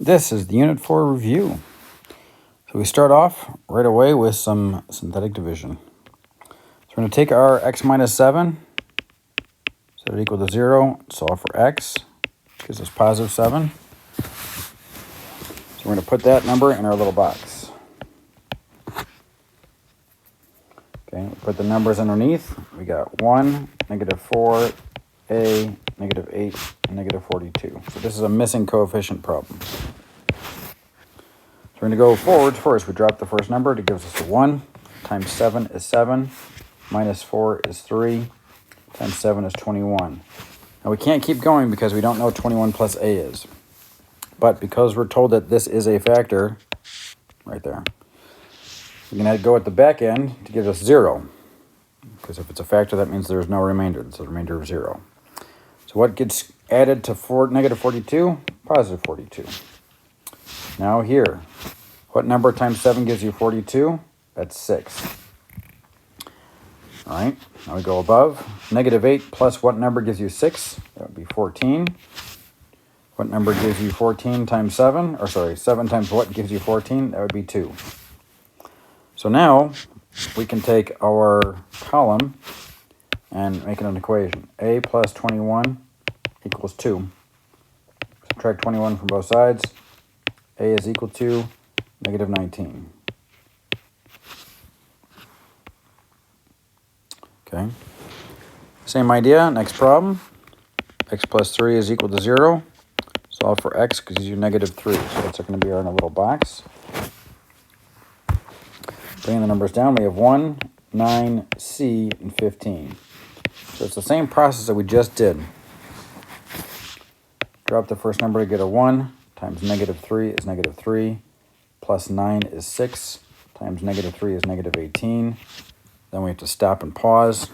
This is the Unit 4 review. So we start off right away with some synthetic division. So we're going to take our x minus 7, set it equal to 0, solve for x, gives us positive 7. So we're going to put that number in our little box. Okay, we put the numbers underneath. We got 1, negative 4, a, negative 8, and negative 42. So this is a missing coefficient problem. So we're going to go forward first. We drop the first number. It gives us a 1. Times 7 is 7. Minus 4 is 3. Times 7 is 21. Now we can't keep going because we don't know what 21 plus a is. But because we're told that this is a factor, right there, we can go at the back end to give us 0. Because if it's a factor, that means there's no remainder. It's a remainder of 0. So what gets added to negative 42? Positive 42. Now here, what number times 7 gives you 42? That's 6. All right, now we go above. Negative 8 plus what number gives you 6? That would be 14. What number gives you 14 times 7? Or sorry, 7 times what gives you 14? That would be 2. So now we can take our column and make it an equation. A plus 21 equals 2. Subtract 21 from both sides. A is equal to negative 19. Okay. Same idea, next problem. X plus 3 is equal to 0. Solve for x gives you negative 3. So that's going to be in a little box. Bringing the numbers down, we have 1, 9, c, and 15. So it's the same process that we just did. Drop the first number to get a 1. Times negative 3 is negative 3. Plus 9 is 6. Times negative 3 is negative 18. Then we have to stop and pause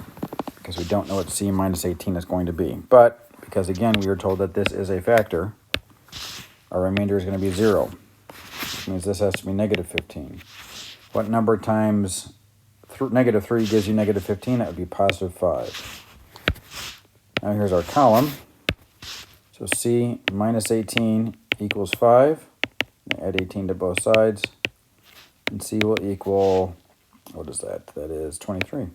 because we don't know what c minus 18 is going to be. But because, again, we were told that this is a factor, our remainder is going to be 0. Which means this has to be negative 15. What number times negative 3 gives you negative 15? That would be positive 5. Now here's our column. So c minus 18 equals 5. Add 18 to both sides. And c will equal, what is that? That is 23.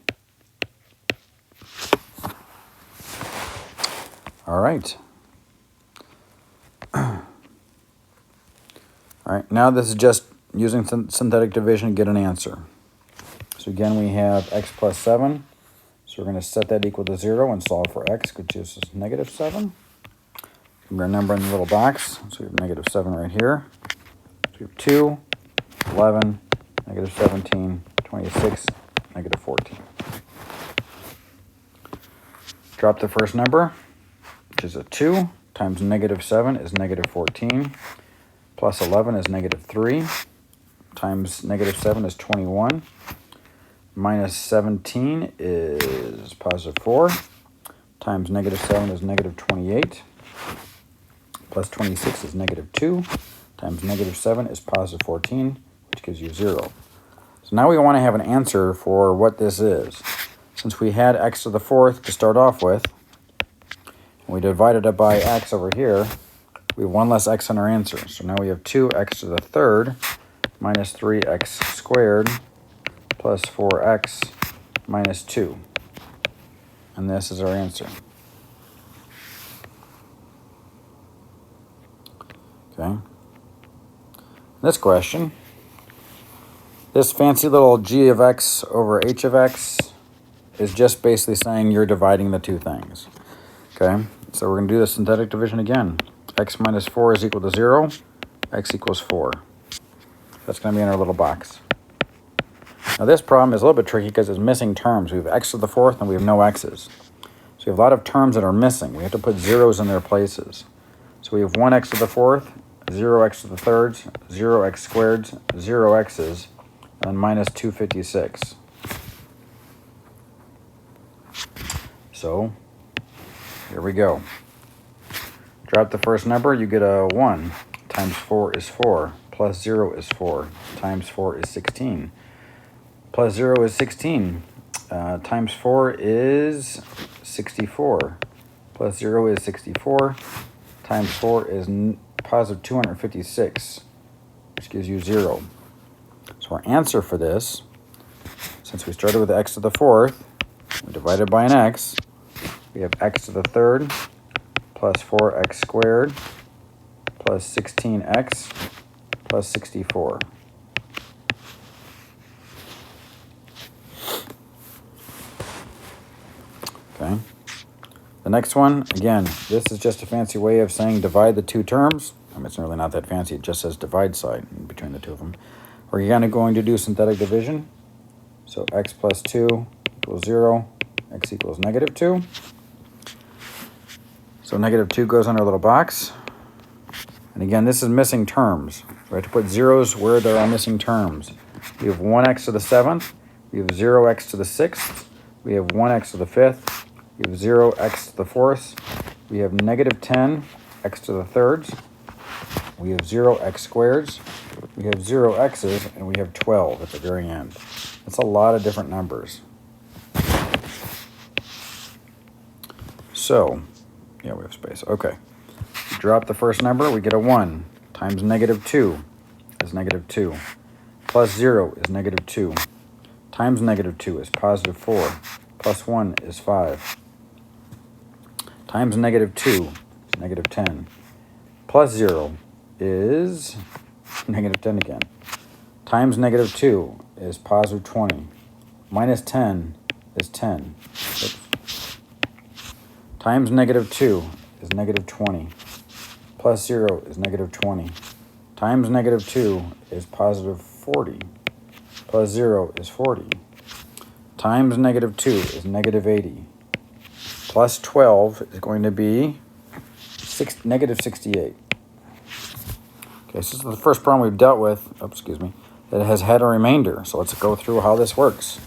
All right. All right, now this is just using synthetic division to get an answer. So again, we have x plus 7. So we're going to set that equal to 0 and solve for x, which is negative 7. Our number in the little box. So we have negative 7 right here. So we have 2, 11, negative 17, 26, negative 14. Drop the first number, which is a 2, times negative 7 is negative 14, plus 11 is negative 3, times negative 7 is 21, minus 17 is positive 4, times negative 7 is negative 28, plus 26 is negative 2, times negative 7 is positive 14, which gives you 0. So now we want to have an answer for what this is. Since we had x to the 4th to start off with, and we divided it by x over here, we have 1 less x in our answer. So now we have 2x to the 3rd minus 3x squared plus 4x minus 2. And this is our answer. Okay. This question, this fancy little g of x over h of x is just basically saying you're dividing the two things. Okay, so we're going to do the synthetic division again. X minus 4 is equal to 0. X equals 4. That's going to be in our little box. Now this problem is a little bit tricky because it's missing terms. We have x to the 4th and we have no x's. So we have a lot of terms that are missing. We have to put zeros in their places. So we have 1x to the 4th, 0x to the 3rd, 0x squared, 0 x's, and minus 256. So here we go. Drop the first number, you get a 1. Times 4 is 4. Plus 0 is 4. Times 4 is 16. Plus 0 is 16. Times 4 is 64. Plus 0 is 64. times 4 is positive 256, which gives you 0. So our answer for this, since we started with x to the 4th, we divided by an x, we have x to the 3rd plus 4x squared plus 16x plus 64. Okay. The next one, again, this is just a fancy way of saying divide the two terms. I mean, it's really not that fancy. It just says divide side in between the two of them. We're going to do synthetic division. So x plus 2 equals 0. X equals negative 2. So negative 2 goes in our little box. And again, this is missing terms. We have to put zeros where there are missing terms. We have 1x to the 7th. We have 0x to the 6th. We have 1x to the 5th. We have 0x to the 4th. We have negative 10 x to the 3rds. We have 0x squareds. We have 0 x's, and we have 12 at the very end. That's a lot of different numbers. So, yeah, we have space. Okay. We drop the first number, we get a 1 times negative 2 is negative 2. Plus 0 is negative 2. Times negative 2 is positive 4. Plus 1 is 5. Times negative 2 is negative 10. Plus 0 is negative 10 again. Times negative 2 is positive 20. Minus 10 is 10. Oops. Times negative 2 is negative 20. Plus 0 is negative 20. Times negative 2 is positive 40. Plus 0 is 40. Times negative 2 is negative 80. Plus 12 is going to be negative 68. Okay, so this is the first problem we've dealt with, that has had a remainder. So let's go through how this works.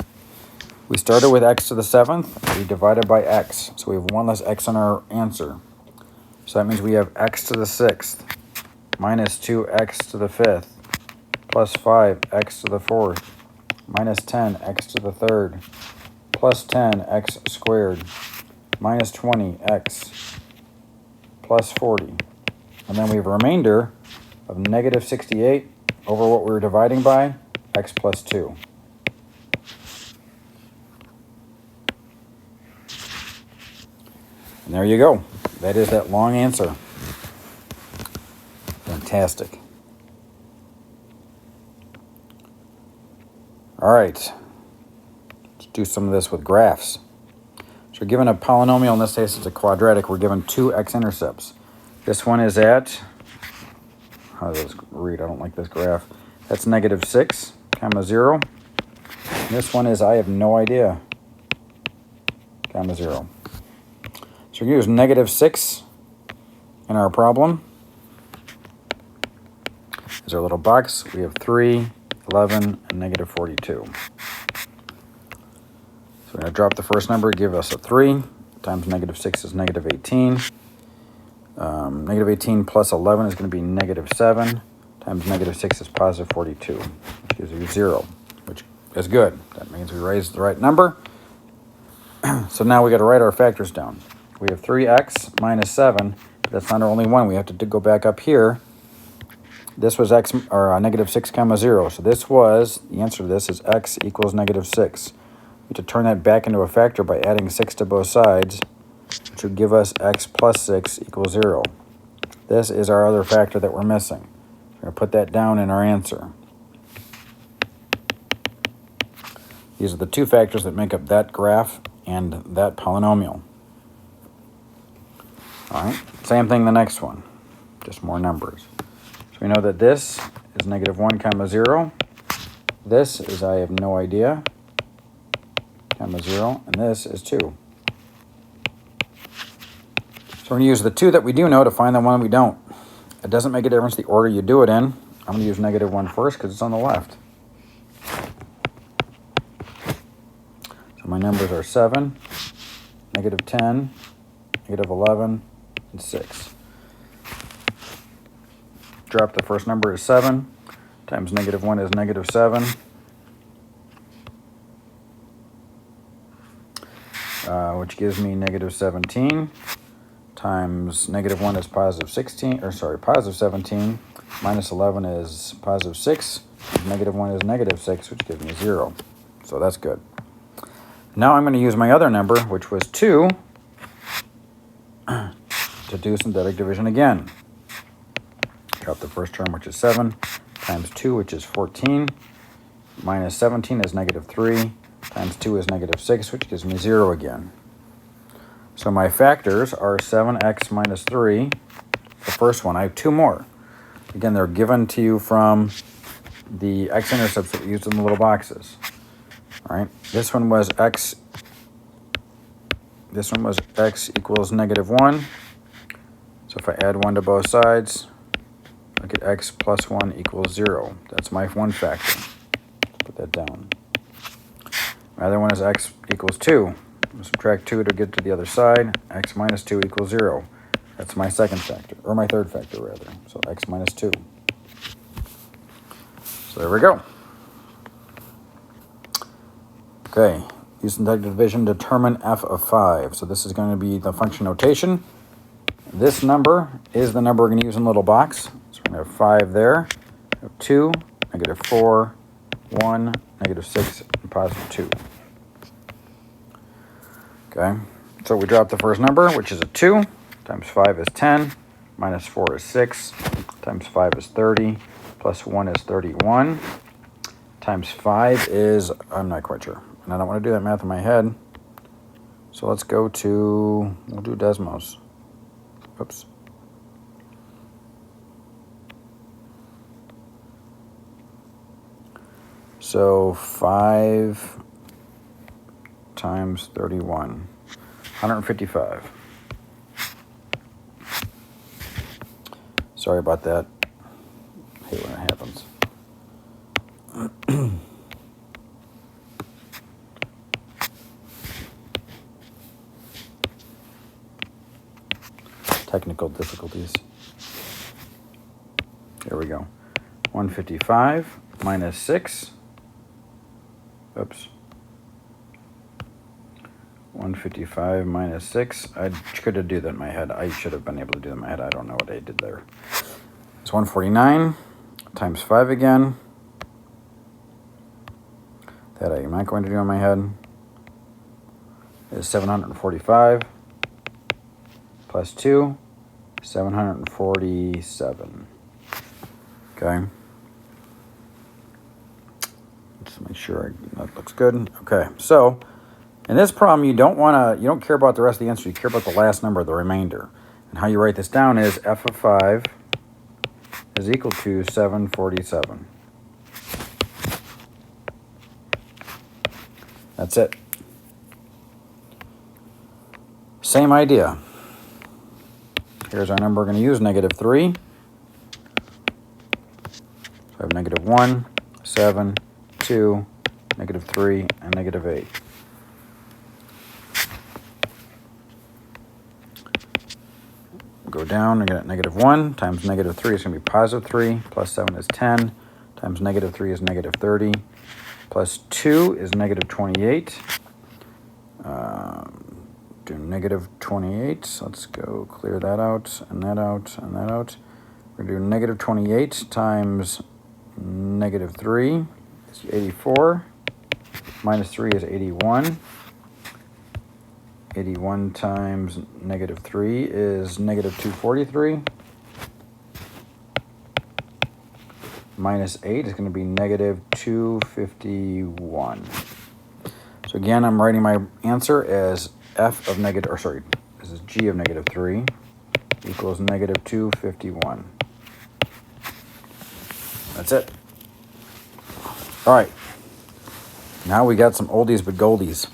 We started with x to the 7th. We divided by x. So we have 1 less x in our answer. So that means we have x to the 6th minus 2x to the 5th plus 5x to the 4th minus 10x to the 3rd plus 10x squared minus 20x plus 40. And then we have a remainder of negative 68 over what we were dividing by, x plus 2. And there you go. That is that long answer. Fantastic. All right. Let's do some of this with graphs. So we're given a polynomial, in this case it's a quadratic. We're given two x-intercepts. This one is at, how does this read? I don't like this graph. That's negative 6, comma 0. And this one is, I have no idea, comma 0. So we're going to use negative 6 in our problem. There's our little box. We have 3, 11, and negative 42. So we're going to drop the first number, give us a 3, times negative 6 is negative 18. Negative 18 plus 11 is going to be negative 7, times negative 6 is positive 42, which gives you 0, which is good. That means we raised the right number. So now we got to write our factors down. We have 3x minus 7, but that's not our only one. We have to go back up here. This was x, or negative 6 comma 0. So this was, the answer to this is x equals negative 6. We have to turn that back into a factor by adding 6 to both sides, which would give us x plus 6 equals 0. This is our other factor that we're missing. We're going to put that down in our answer. These are the two factors that make up that graph and that polynomial. All right, same thing the next one, just more numbers. So we know that this is negative 1 comma 0. This is I have no idea, comma 0, and this is 2. So we're going to use the 2 that we do know to find the one we don't. It doesn't make a difference the order you do it in. I'm going to use negative 1 first because it's on the left. So my numbers are 7, negative 10, negative 11, and 6. Drop the first number is 7, times negative 1 is negative 7. Which gives me negative 17. times negative 1 is positive 16, or sorry, positive 17, minus 11 is positive 6, negative 1 is negative 6, which gives me 0. So that's good. Now I'm going to use my other number, which was 2, to do synthetic division again. Drop the first term, which is 7, times 2, which is 14, minus 17 is negative 3, times 2 is negative 6, which gives me 0 again. So my factors are 7x minus 3, the first one. I have two more. Again, they're given to you from the x-intercepts that we used in the little boxes. All right, this one was x equals negative 1. So if I add 1 to both sides, I get x plus 1 equals 0. That's my one factor. Put that down. My other one is x equals 2. Subtract 2 to get to the other side. X minus 2 equals 0. That's my second factor, or my third factor, rather. So x minus 2. So there we go. Okay, use synthetic division, determine f of 5. So this is going to be the function notation. This number is the number we're going to use in the little box. So we're going to have 5 there, 2, negative 4, 1, negative 6, and positive 2. Okay, so we drop the first number, which is a 2, times 5 is 10, minus 4 is 6, times 5 is 30, plus 1 is 31, times 5 is, I'm not quite sure, and I don't want to do that math in my head, so let's go to, we'll do Desmos. Oops. So 5 times 31, 155. Sorry about that. I hate when it happens. Technical difficulties. There we go. 155 minus 6. Oops. 155 minus 6. I could have do that in my head. I should have been able to do that in my head. I don't know what I did there. It's 149 times 5 again. That I am not going to do in my head. Is 745 plus 2, 747. Okay. Just make sure that looks good. Okay, so in this problem, you don't care about the rest of the answer. You care about the last number, the remainder. And how you write this down is f of 5 is equal to 747. That's it. Same idea. Here's our number we're going to use, negative 3. So I have negative 1, 7, 2, negative 3, and negative 8. Go down and get negative 1 times negative 3 is going to be positive 3, plus 7 is 10, times negative 3 is negative 30, plus 2 is negative 28. Do negative 28. So let's go clear that out, and that out, and that out. We're going to do negative 28 times negative 3 is 84. Minus 3 is 81. 81 times negative 3 is negative 243. Minus 8 is going to be negative 251. So again, I'm writing my answer as f of negative, or sorry, this is g of negative 3 equals negative 251. That's it. All right. Now we got some oldies but goldies.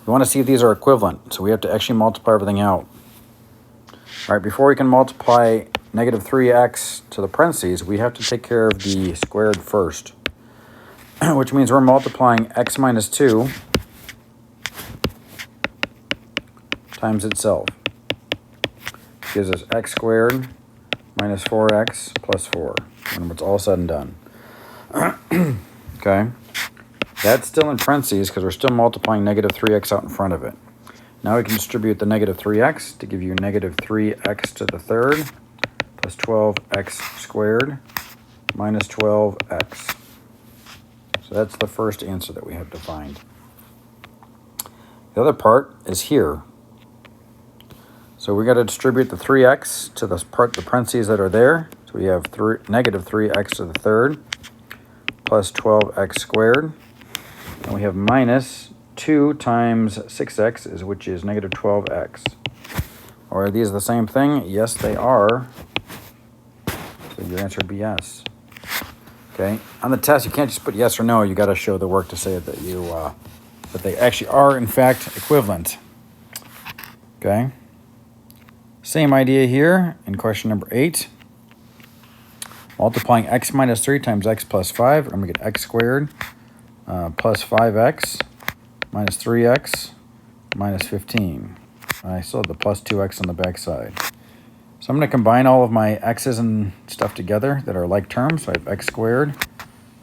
We want to see if these are equivalent, so we have to actually multiply everything out. All right, before we can multiply negative 3x to the parentheses, we have to take care of the squared first, which means we're multiplying x minus 2 times itself. Gives us x squared minus 4x plus 4 when it's all said and done. Okay. That's still in parentheses because we're still multiplying negative 3x out in front of it. Now we can distribute the negative 3x to give you negative 3x to the third plus 12x squared minus 12x. So that's the first answer that we have to find. The other part is here. So we got to distribute the 3x to the parentheses that are there. So we have negative 3x to the third plus 12x squared. And we have minus 2 times 6x, which is negative 12x. Are these the same thing? Yes, they are. So your answer would be yes. Okay. On the test, you can't just put yes or no. You got to show the work to say that that they actually are in fact equivalent. Okay. Same idea here in question number 8. Multiplying x minus 3 times x plus 5, I'm going to get x squared plus 5x minus 3x minus 15. I still have the plus 2x on the back side. So I'm going to combine all of my x's and stuff together that are like terms. So I have x squared.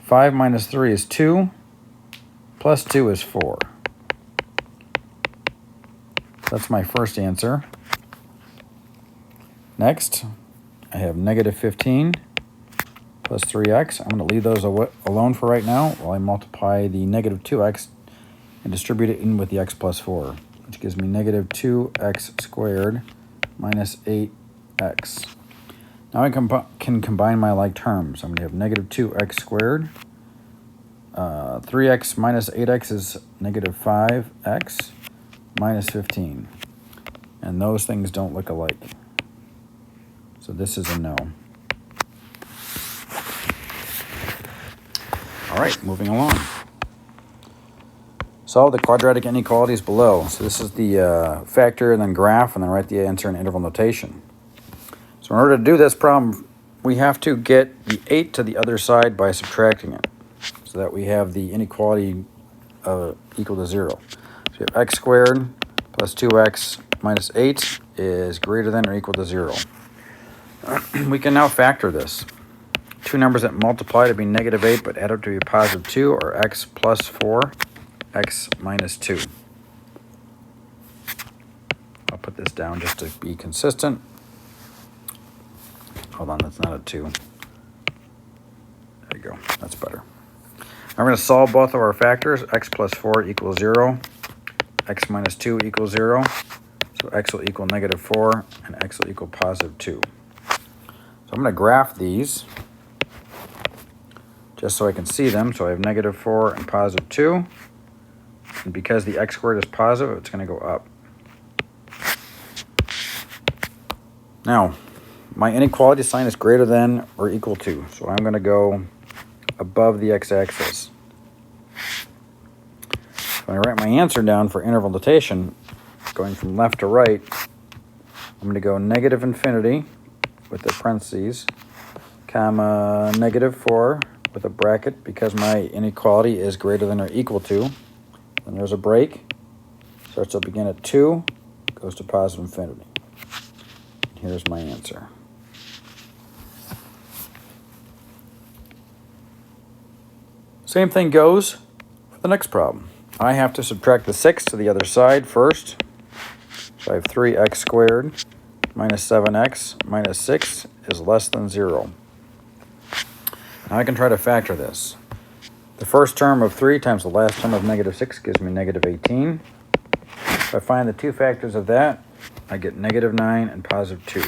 5 minus 3 is 2. Plus 2 is 4. That's my first answer. Next, I have negative 15 plus 3x. I'm going to leave those alone for right now while I multiply the negative 2x and distribute it in with the x plus 4, which gives me negative 2x squared minus 8x. Now I can combine my like terms. I'm going to have negative 2x squared. 3x minus 8x is negative 5x minus 15. And those things don't look alike. So this is a no. All right, moving along. Solve the quadratic inequalities below. So this is the factor and then graph and then write the answer in interval notation. So in order to do this problem, we have to get the 8 to the other side by subtracting it so that we have the inequality equal to 0. So we have x squared plus 2x minus 8 is greater than or equal to 0. We can now factor this. Two numbers that multiply to be negative 8 but add up to be positive 2 are x plus 4, x minus 2. I'll put this down just to be consistent. Hold on, that's not a 2. There you go, that's better. I'm going to solve both of our factors. X plus 4 equals 0. X minus 2 equals 0. So x will equal negative 4 and x will equal positive 2. So I'm going to graph these just so I can see them. So I have negative 4 and positive 2. And because the x squared is positive, it's going to go up. Now, my inequality sign is greater than or equal to. So I'm going to go above the x-axis. When I write my answer down for interval notation, going from left to right, I'm going to go negative infinity with the parentheses, comma negative 4 with a bracket because my inequality is greater than or equal to. Then there's a break. Starts to begin at 2, goes to positive infinity. Here's my answer. Same thing goes for the next problem. I have to subtract the 6 to the other side first. So I have 3x squared minus 7x minus 6 is less than 0. Now I can try to factor this. The first term of 3 times the last term of negative 6 gives me negative 18. If I find the two factors of that, I get negative 9 and positive 2.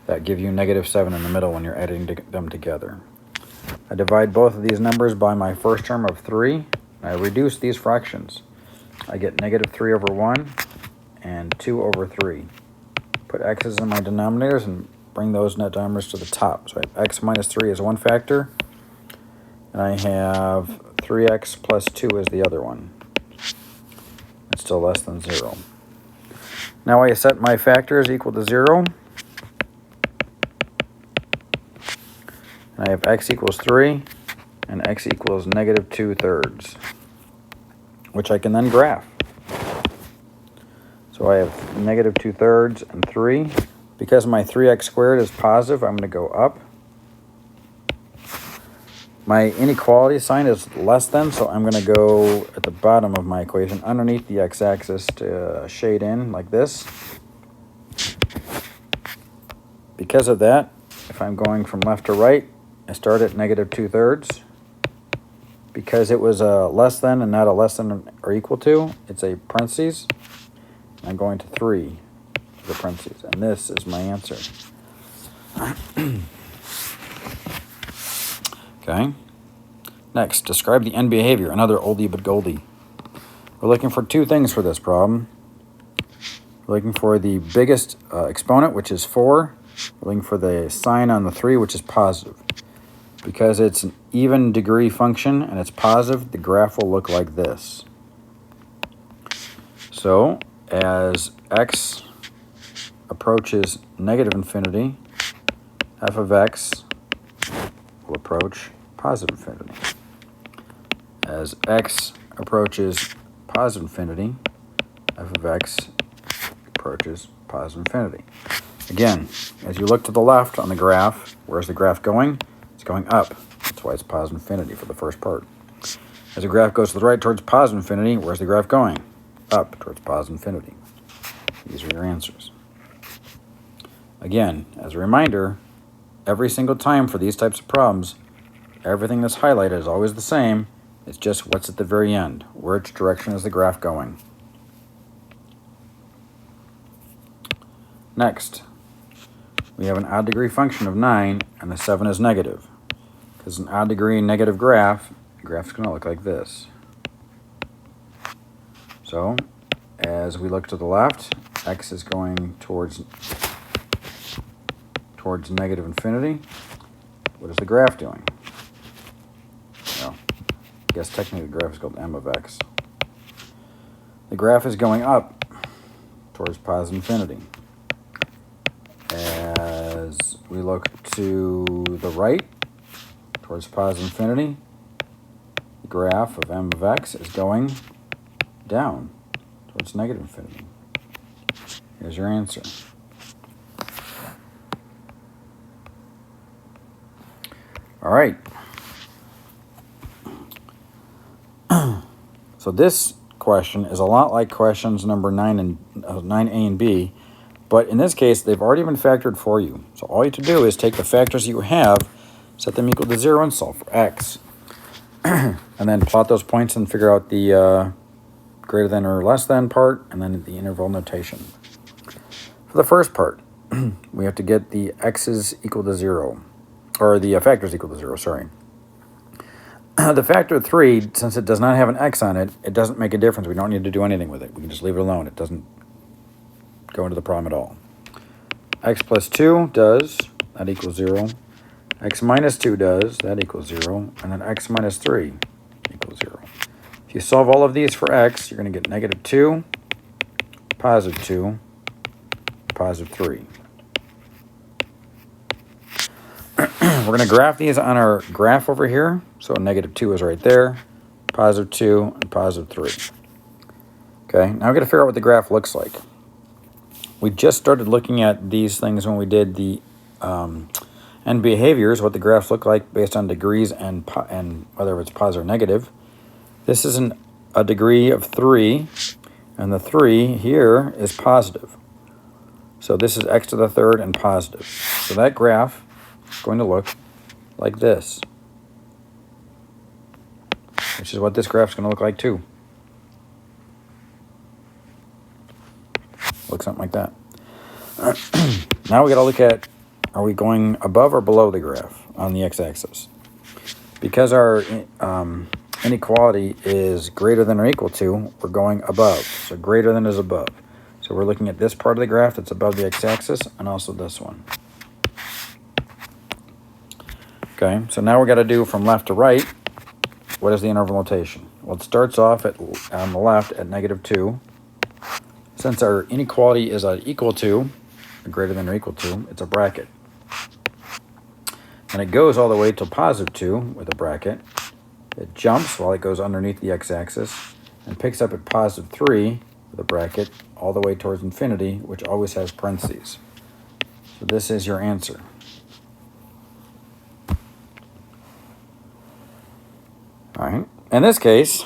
That give you negative 7 in the middle when you're adding them together. I divide both of these numbers by my first term of 3. And I reduce these fractions. I get negative 3 over 1 and 2 over 3. Put x's in my denominators and bring those net denominators to the top. So I have x minus 3 is one factor. And I have 3x plus 2 is the other one. It's still less than 0. Now I set my factors equal to 0. And I have x equals 3 and x equals negative 2/3, which I can then graph. So I have negative 2/3 and 3. Because my 3x squared is positive, I'm going to go up. My inequality sign is less than, so I'm going to go at the bottom of my equation underneath the x-axis to shade in like this. Because of that, if I'm going from left to right, I start at negative 2/3. Because it was a less than and not a less than or equal to, it's a parentheses. I'm going to 3 for the parentheses, and this is my answer. Okay. Next, describe the end behavior, another oldie but goldie. We're looking for two things for this problem. We're looking for the biggest exponent, which is 4. We're looking for the sign on the 3, which is positive. Because it's an even degree function and it's positive, the graph will look like this. So, as x approaches negative infinity, f of x will approach positive infinity. As x approaches positive infinity, f of x approaches positive infinity. Again, as you look to the left on the graph, where's the graph going? It's going up. That's why it's positive infinity for the first part. As the graph goes to the right towards positive infinity, where's the graph going? Up towards positive infinity. These are your answers. Again, as a reminder, every single time for these types of problems, everything that's highlighted is always the same. It's just what's at the very end. Which direction is the graph going? Next, we have an odd degree function of 9, and the 7 is negative. Because an odd degree negative graph, the graph's going to look like this. So, as we look to the left, x is going towards negative infinity. What is the graph doing? Well, I guess technically the graph is called m of x. The graph is going up towards positive infinity. As we look to the right, towards positive infinity, the graph of m of x is going down towards negative infinity. Here's your answer. All right. So this question is a lot like questions number 9A and B, but in this case, they've already been factored for you. So all you have to do is take the factors you have, set them equal to 0, and solve for x. And then plot those points and figure out the greater than or less than part, and then the interval notation. For the first part, we have to get the x's equal to 0, or the factors equal to 0, sorry. The factor 3, since it does not have an x on it, it doesn't make a difference. We don't need to do anything with it. We can just leave it alone. It doesn't go into the problem at all. X plus 2 does, that equals 0. X minus 2 does, that equals 0. And then x minus 3 equals 0. If you solve all of these for x, you're going to get negative 2, positive 2, positive 3. We're going to graph these on our graph over here. So negative 2 is right there, positive 2, and positive 3. Okay, now we've got to figure out what the graph looks like. We just started looking at these things when we did the end behaviors, what the graphs look like based on degrees and whether it's positive or negative. This is a degree of 3, and the 3 here is positive. So this is x to the third and positive. So that graph is going to look like this, which is what this graph is going to look like too. Look something like that. Now we got to look at, are we going above or below the graph on the x-axis? Because our inequality is greater than or equal to, we're going above. So greater than is above. So we're looking at this part of the graph that's above the x-axis, and also this one. Okay, so now we got to do from left to right, what is the interval notation? Well, it starts off on the left at negative 2. Since our inequality is equal to, greater than or equal to, it's a bracket. And it goes all the way to positive 2 with a bracket. It jumps while it goes underneath the x-axis and picks up at positive 3 with a bracket all the way towards infinity, which always has parentheses. So this is your answer. All right. In this case,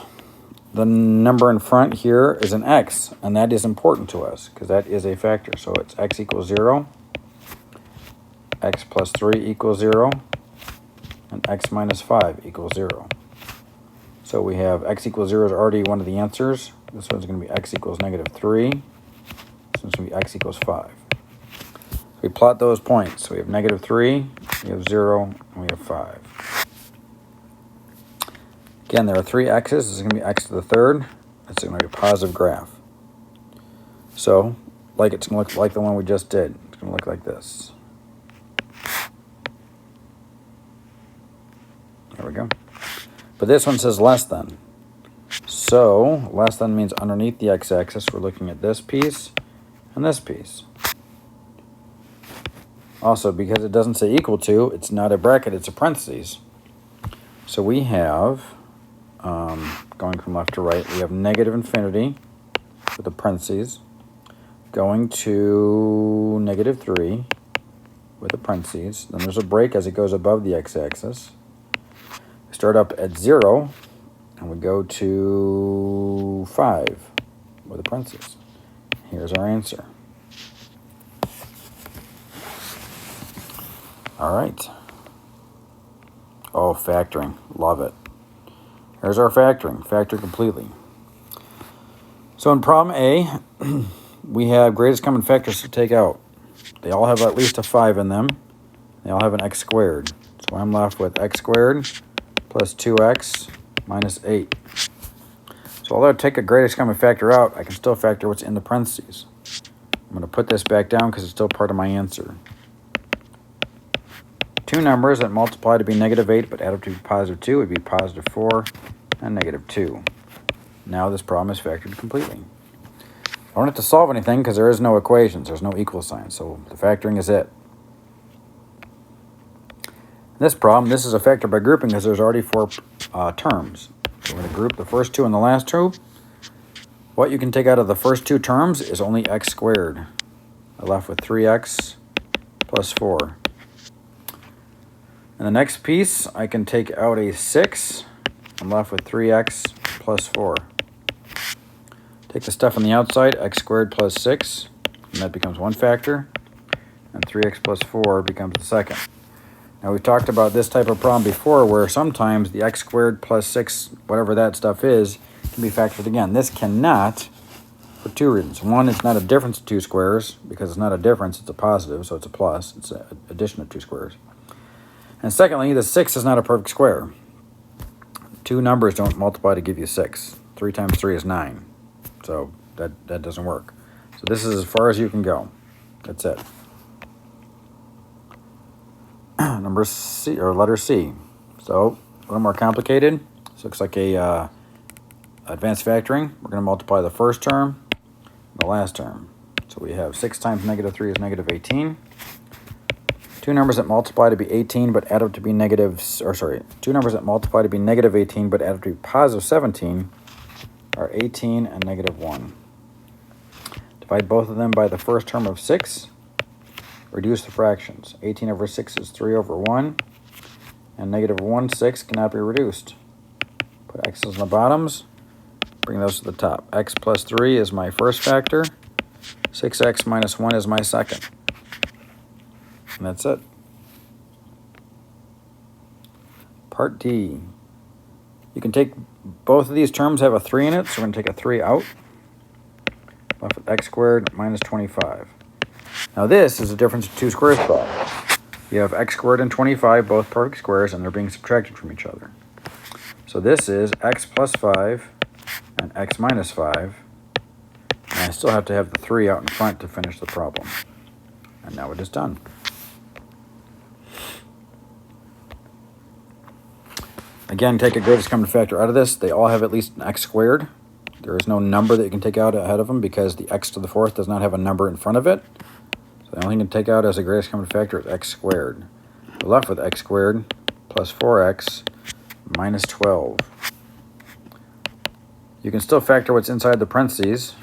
the number in front here is an x, and that is important to us because that is a factor. So it's x equals 0, x plus 3 equals 0, and x minus 5 equals 0. So we have x equals 0 is already one of the answers. This one's going to be x equals -3. This one's going to be x equals 5. So we plot those points. So we have -3, we have 0, and we have 5. Again, there are 3 x's. This is going to be x to the third. It's going to be a positive graph. So, like it's going to look like the one we just did. It's going to look like this. There we go. But this one says less than. So, less than means underneath the x-axis, we're looking at this piece and this piece. Also, because it doesn't say equal to, it's not a bracket, it's a parentheses. So we have, going from left to right, we have -infinity with the parentheses, going to -3 with the parentheses. Then there's a break as it goes above the x-axis. We start up at 0, and we go to 5 with the parentheses. Here's our answer. All right. Oh, factoring. Love it. Here's our factoring. Factor completely. So in problem A, we have greatest common factors to take out. They all have at least a 5 in them. They all have an x squared. So I'm left with x squared plus 2x minus 8. So although I take a greatest common factor out, I can still factor what's in the parentheses. I'm going to put this back down because it's still part of my answer. Two numbers that multiply to be -8 but add up to be +2 would be +4 and -2. Now this problem is factored completely. I don't have to solve anything because there is no equations. There's no equal sign, so the factoring is it. In this problem, this is a factor by grouping because there's already 4 terms. So we're going to group the first 2 and the last 2. What you can take out of the first 2 terms is only x squared. I'm left with 3x plus 4. In the next piece, I can take out a 6. I'm left with 3x plus 4. Take the stuff on the outside, x squared plus 6, and that becomes one factor. And 3x plus 4 becomes the second. Now, we've talked about this type of problem before where sometimes the x squared plus 6, whatever that stuff is, can be factored again. This cannot for 2 reasons. One, it's not a difference of 2 squares because it's not a difference, it's a positive, so it's a plus. It's an addition of 2 squares. And secondly, the 6 is not a perfect square. 2 numbers don't multiply to give you 6. 3 times 3 is 9. So that doesn't work. So this is as far as you can go. That's it. Number C, or letter C. So a little more complicated. This looks like a advanced factoring. We're going to multiply the first term and the last term. So we have 6 times -3 is -18. 2 numbers that multiply to be 18 but add up to be two numbers that multiply to be -18 but add up to be +17 are 18 and -1. Divide both of them by the first term of 6. Reduce the fractions. 18 over 6 is 3 over 1. And -1/6 cannot be reduced. Put x's in the bottoms. Bring those to the top. X plus 3 is my first factor. 6x minus 1 is my second. And that's it. Part D. You can take both of these terms have a 3 in it, so we're going to take a 3 out. Left with x squared minus 25. Now this is a difference of 2 squares problem. You have x squared and 25, both perfect squares, and they're being subtracted from each other. So this is x plus 5 and x minus 5. And I still have to have the 3 out in front to finish the problem. And now it is done. Again, take a greatest common factor out of this. They all have at least an x squared. There is no number that you can take out ahead of them because the x to the 4th does not have a number in front of it. So the only thing you can take out as a greatest common factor is x squared. We're left with x squared plus 4x minus 12. You can still factor what's inside the parentheses.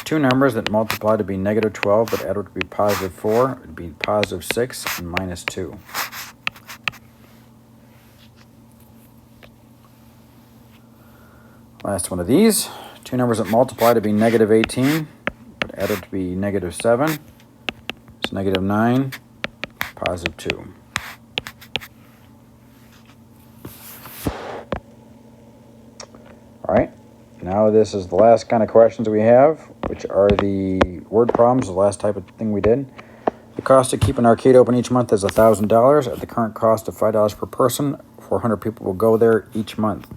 2 numbers that multiply to be -12 but add up to be +4 would be +6 and -2. Last one of these. Two numbers that multiply to be negative 18, but added to be negative 7. It's negative 9, positive 2. All right, now this is the last kind of questions we have, which are the word problems, the last type of thing we did. The cost to keep an arcade open each month is $1,000. At the current cost of $5 per person, 400 people will go there each month.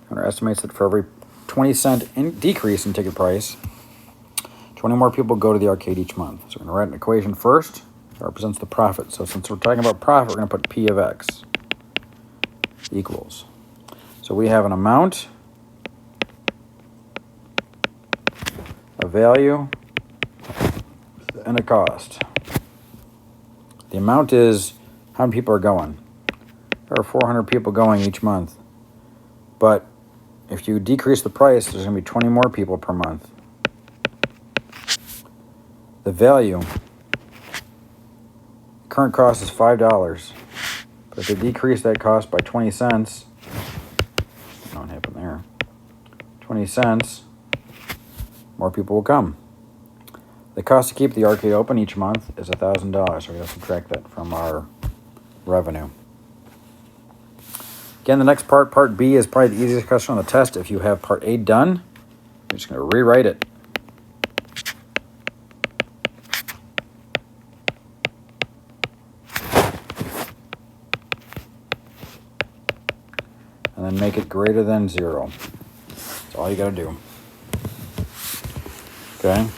Owner estimates that for every 20-cent decrease in ticket price, 20 more people go to the arcade each month. So we're going to write an equation first that represents the profit. So since we're talking about profit, we're going to put P of X equals. So we have an amount, a value, and a cost. The amount is how many people are going. There are 400 people going each month. But if you decrease the price, there's going to be 20 more people per month. The value, current cost is $5. But if they decrease that cost by 20 cents, what happened there? 20 cents, more people will come. The cost to keep the arcade open each month is $1,000. So we're going to subtract that from our revenue. Again, the next part, part B, is probably the easiest question on the test. If you have part A done, you're just going to rewrite it. And then make it greater than 0. That's all you got to do. Okay.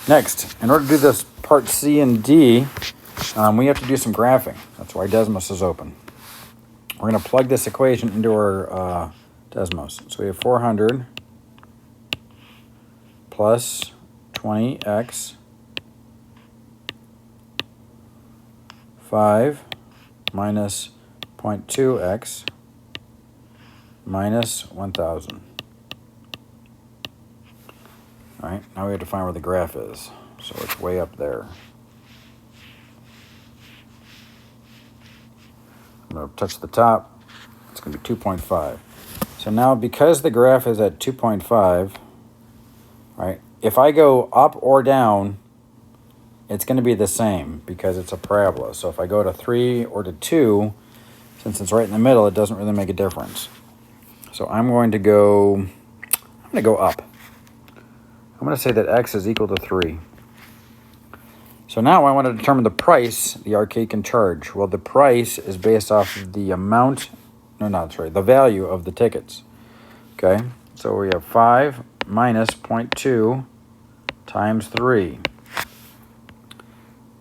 Next, in order to do this part C and D, we have to do some graphing. That's why Desmos is open. We're going to plug this equation into our Desmos. So we have 400 plus 20x 5 minus 0.2x minus 1,000. All right, now we have to find where the graph is. So it's way up there. I'm going to touch the top. It's going to be 2.5. So now because the graph is at 2.5, right, if I go up or down, it's going to be the same because it's a parabola. So if I go to 3 or to 2, since it's right in the middle, it doesn't really make a difference. So I'm going to go up. I'm going to say that x is equal to 3. So now I want to determine the price the arcade can charge. Well, the price is based off of the amount, the value of the tickets. Okay, so we have 5 minus 0.2 times 3.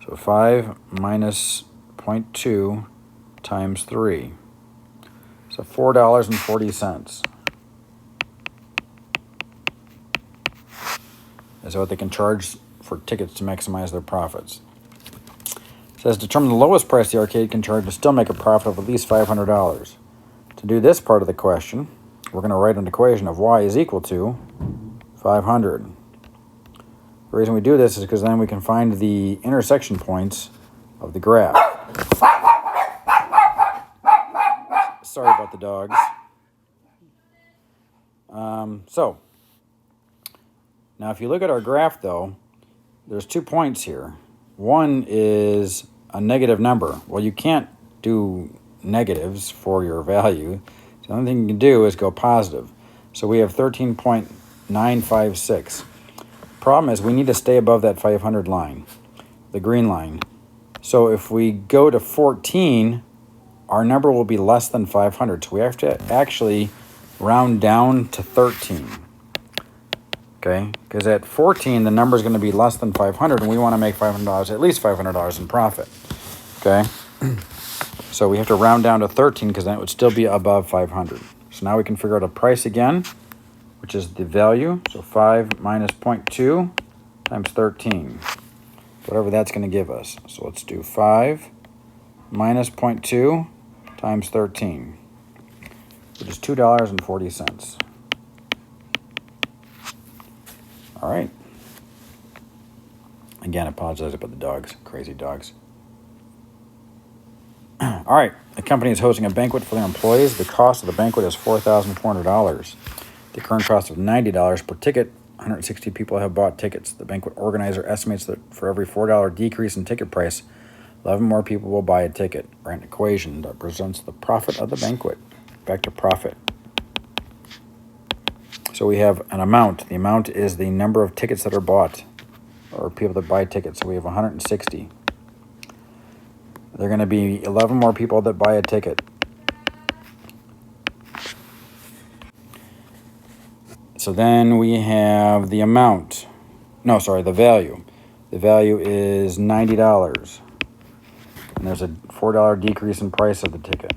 So 5 minus 0.2 times 3. So $4.40. Is what they can charge for tickets to maximize their profits. It says determine the lowest price the arcade can charge to still make a profit of at least $500. To do this part of the question, we're going to write an equation of y is equal to 500. The reason we do this is because then we can find the intersection points of the graph. Sorry about the dogs. Now if you look at our graph though, there's 2 points here. One is a negative number. Well, you can't do negatives for your value. So the only thing you can do is go positive. So we have 13.956. Problem is we need to stay above that 500 line, the green line. So if we go to 14, our number will be less than 500. So we have to actually round down to 13. Okay, because at 14, the number is going to be less than 500, and we want to make $500, at least $500 in profit. Okay, so we have to round down to 13 because then it would still be above 500. So now we can figure out a price again, which is the value. So 5 minus 0.2 times 13, whatever that's going to give us. So let's do 5 minus 0.2 times 13, which is $2.40. All right. Again, I apologize about the dogs, crazy dogs. All right. The company is hosting a banquet for their employees. The cost of the banquet is $4,400. the current cost of $90 per ticket. 160 people have bought tickets. The banquet organizer estimates that for every $4 decrease in ticket price, 11 more people will buy a ticket. Write an equation that presents the profit of the banquet. Back to profit. So we have an amount. The amount is the number of tickets that are bought, or people that buy tickets. So we have 160. There are going to be 11 more people that buy a ticket. So then we have the amount. No, sorry, the value. The value is $90. And there's a $4 decrease in price of the ticket.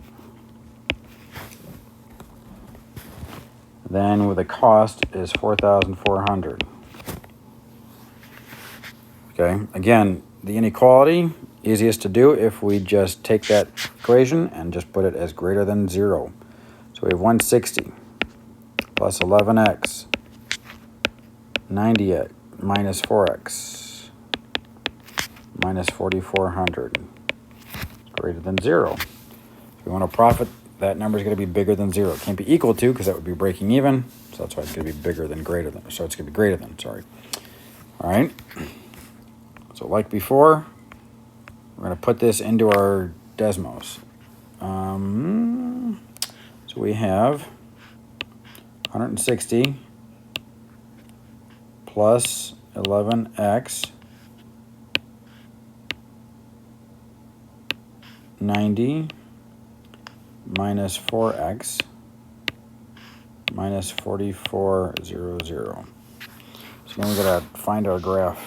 Then with the cost is $4,400. Okay, again, the inequality, easiest to do if we just take that equation and just put it as greater than 0. So we have 160 plus 11x, 90x minus 4x minus 4,400 greater than 0. If we want to profit, that number is going to be bigger than 0. It can't be equal to, because that would be breaking even. So that's why it's going to be bigger than greater than. So it's going to be greater than, sorry. All right. So like before, we're going to put this into our Desmos. So we have 160 plus 11x 90 minus 4x minus 4400. So then we gotta find our graph.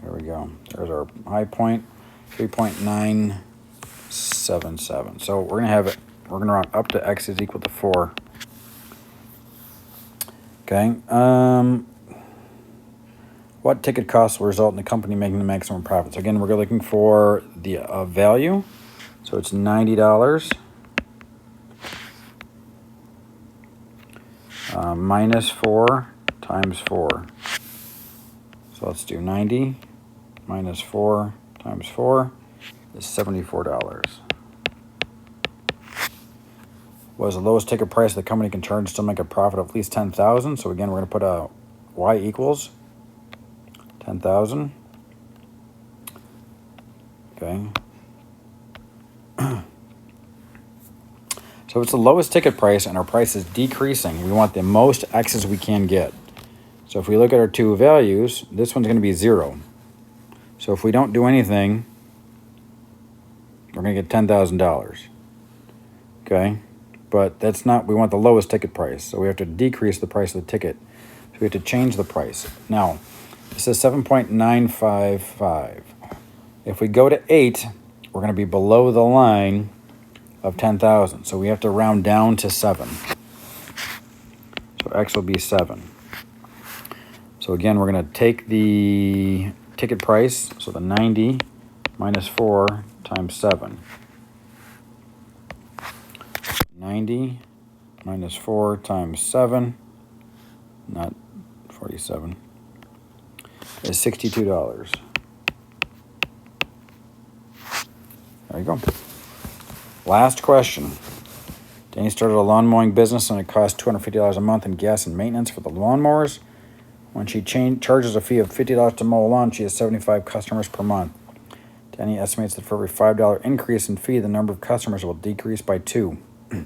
There we go. There's our high point, 3.977. So we're gonna have it. We're gonna round up to x is equal to 4. Okay. What ticket costs will result in the company making the maximum profits? Again, we're looking for the value. So it's $90 minus 4 times 4. So let's do 90 minus 4 times 4 is $74. What is the lowest ticket price the company can charge to still make a profit of at least $10,000? So again, we're going to put a y equals 10,000. Okay. So it's the lowest ticket price and our price is decreasing. We want the most x's we can get. So if we look at our two values, this one's going to be 0. So if we don't do anything, we're going to get $10,000. Okay. But that's not, we want the lowest ticket price. So we have to decrease the price of the ticket. So we have to change the price. Now, this is 7.955. If we go to 8, we're going to be below the line of 10,000. So we have to round down to 7. So x will be 7. So again, we're going to take the ticket price, so the 90 minus 4 times 7. 90 minus 4 times 7, not 47, is $62. There you go. Last question. Danny started a lawn mowing business and it costs $250 a month in gas and maintenance for the lawnmowers. When she charges a fee of $50 to mow a lawn, she has 75 customers per month. Danny estimates that for every $5 increase in fee, the number of customers will decrease by 2. Write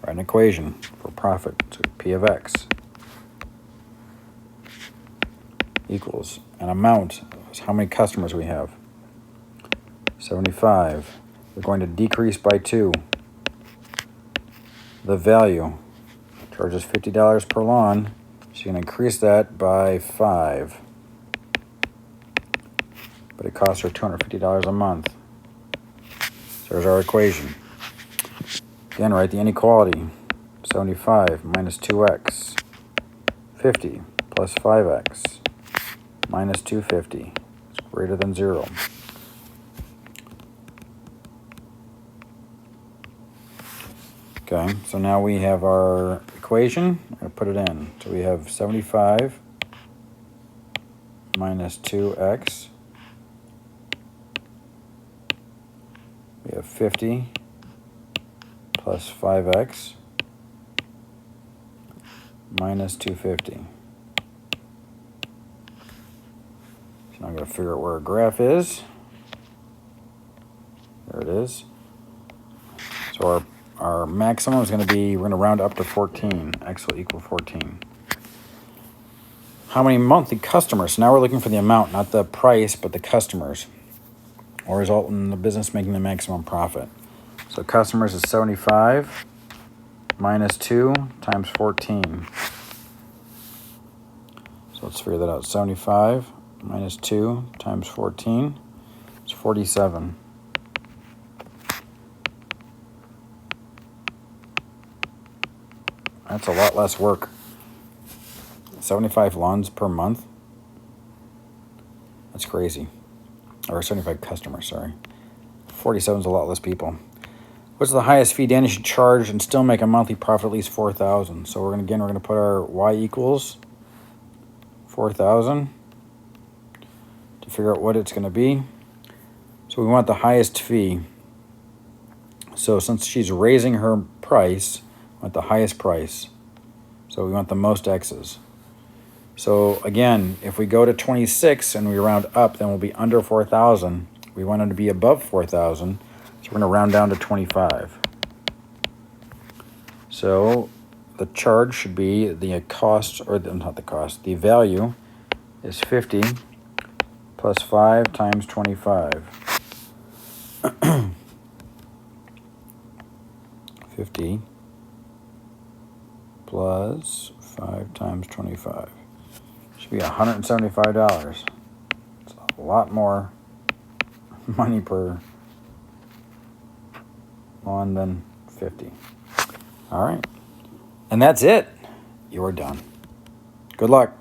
an equation for profit. So P of X equals an amount is how many customers we have. 75. We're going to decrease by 2. The value charges $50 per lawn. She's going to increase that by 5. But it costs her $250 a month. So there's our equation. Again, write the inequality. 75 minus 2x. 50 plus 5x minus 250 is greater than 0. Okay, so now we have our equation. I'm going to put it in. So we have 75 minus 2x. We have 50 plus 5x minus 250. So now I'm going to figure out where our graph is. There it is. So our maximum is going to be, we're going to round up to 14. X will equal 14. How many monthly customers? So now we're looking for the amount, not the price, but the customers. Or result in the business making the maximum profit. So customers is 75 minus 2 times 14. So let's figure that out. 75 minus 2 times 14 is 47. That's a lot less work. 75 lawns per month. That's crazy. Or 75 customers, sorry. 47 is a lot less people. What's the highest fee Danny should charge and still make a monthly profit at least 4,000? So we're going to put our y equals 4,000 to figure out what it's going to be. So we want the highest fee. So since she's raising her price, we want the highest price. So we want the most x's. So again, if we go to 26 and we round up, then we'll be under 4,000. We want it to be above 4,000. So we're going to round down to 25. So the charge should be the cost, or not the cost, the value is 50 plus 5 times 25. 50 plus 5 times 25. Should be $175. It's a lot more money per lawn than 50. All right. And that's it. You are done. Good luck.